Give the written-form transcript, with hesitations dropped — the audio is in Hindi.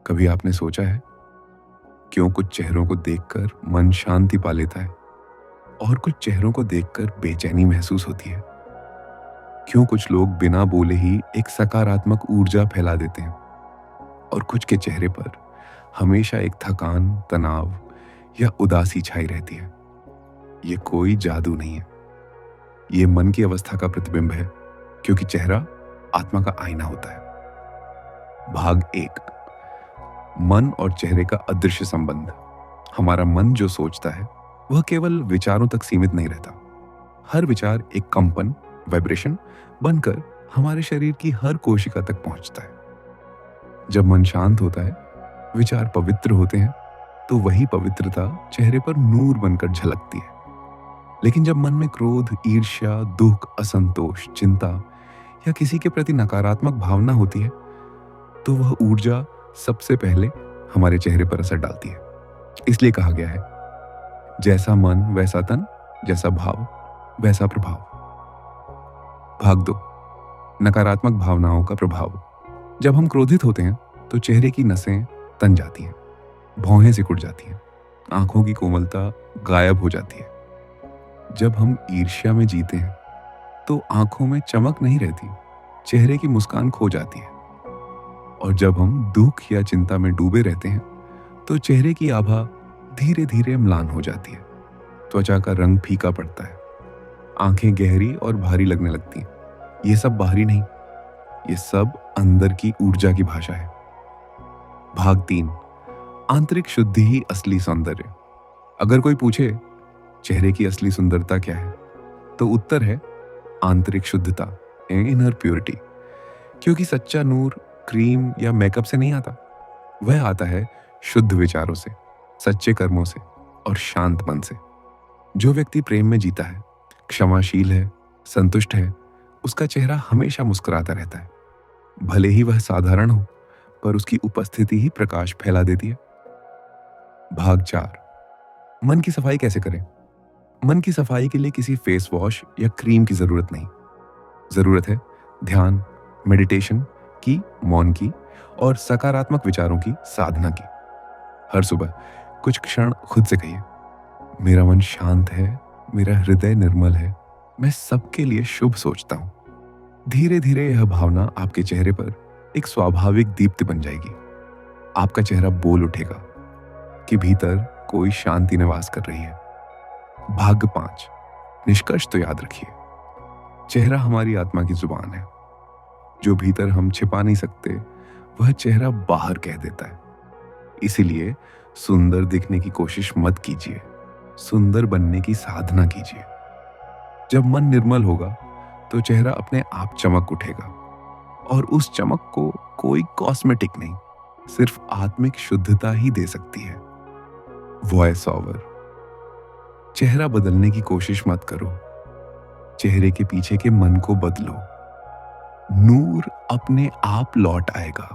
कभी आपने सोचा है क्यों कुछ चेहरों को देखकर मन शांति पा लेता है और कुछ चेहरों को देखकर बेचैनी महसूस होती है? क्यों कुछ लोग बिना बोले ही एक सकारात्मक ऊर्जा फैला देते हैं और कुछ के चेहरे पर हमेशा एक थकान, तनाव या उदासी छाई रहती है? ये कोई जादू नहीं है, ये मन की अवस्था का प्रतिबिंब है, क्योंकि चेहरा आत्मा का आईना होता है। भाग 1, मन और चेहरे का अदृश्य संबंध। हमारा मन जो सोचता है वह केवल विचारों तक सीमित नहीं रहता। हर विचार एक कंपन, वाइब्रेशन बनकर हमारे शरीर की हर कोशिका तक पहुंचता है। जब मन शांत होता है, विचार पवित्र होते हैं, तो वही पवित्रता चेहरे पर नूर बनकर झलकती है। लेकिन जब मन में क्रोध, ईर्ष्या, दुख, असंतोष, चिंता या किसी के प्रति नकारात्मक भावना होती है, तो वह ऊर्जा सबसे पहले हमारे चेहरे पर असर डालती है। इसलिए कहा गया है, जैसा मन वैसा तन, जैसा भाव वैसा प्रभाव। भाग 2, नकारात्मक भावनाओं का प्रभाव। जब हम क्रोधित होते हैं तो चेहरे की नसें तन जाती हैं, भौहें सिकुड़ जाती हैं, आंखों की कोमलता गायब हो जाती है। जब हम ईर्ष्या में जीते हैं तो आंखों में चमक नहीं रहती, चेहरे की मुस्कान खो जाती है। और जब हम दुख या चिंता में डूबे रहते हैं तो चेहरे की आभा धीरे धीरे म्लान हो जाती है, त्वचा का रंग फीका पड़ता है, आंखें गहरी और भारी लगने लगती हैं। ये सब बाहरी नहीं, ये सब अंदर की ऊर्जा की भाषा है। भाग 3, आंतरिक शुद्धि ही असली सौंदर्य। अगर कोई पूछे चेहरे की असली सुंदरता क्या है, तो उत्तर है आंतरिक शुद्धता, इनर प्योरिटी। क्योंकि सच्चा नूर क्रीम या मेकअप से नहीं आता, वह आता है शुद्ध विचारों से, सच्चे कर्मों से और शांत मन से। जो व्यक्ति प्रेम में जीता है, क्षमाशील है, संतुष्ट है, उसका चेहरा हमेशा मुस्कुराता रहता है। भले ही वह साधारण हो, पर उसकी उपस्थिति ही प्रकाश फैला देती है। भाग 4, मन की सफाई कैसे करें? मन की सफाई के लिए किसी फेस वॉश या क्रीम की जरूरत नहीं। जरूरत है ध्यान, मेडिटेशन की, मौन की और सकारात्मक विचारों की साधना की। हर सुबह कुछ क्षण खुद से कहिए, मेरा मन शांत है, मेरा हृदय निर्मल है, मैं सबके लिए शुभ सोचता हूं। धीरे धीरे यह भावना आपके चेहरे पर एक स्वाभाविक दीप्ति बन जाएगी। आपका चेहरा बोल उठेगा कि भीतर कोई शांति निवास कर रही है। भाग 5, निष्कर्ष तो याद रखिए, चेहरा हमारी आत्मा की जुबान है। जो भीतर हम छिपा नहीं सकते, वह चेहरा बाहर कह देता है। इसीलिए सुंदर दिखने की कोशिश मत कीजिए, सुंदर बनने की साधना कीजिए। जब मन निर्मल होगा तो चेहरा अपने आप चमक उठेगा, और उस चमक को कोई कॉस्मेटिक नहीं, सिर्फ आत्मिक शुद्धता ही दे सकती है। Voice over. चेहरा बदलने की कोशिश मत करो, चेहरे के पीछे के मन को बदलो। नूर अपने आप लौट आएगा।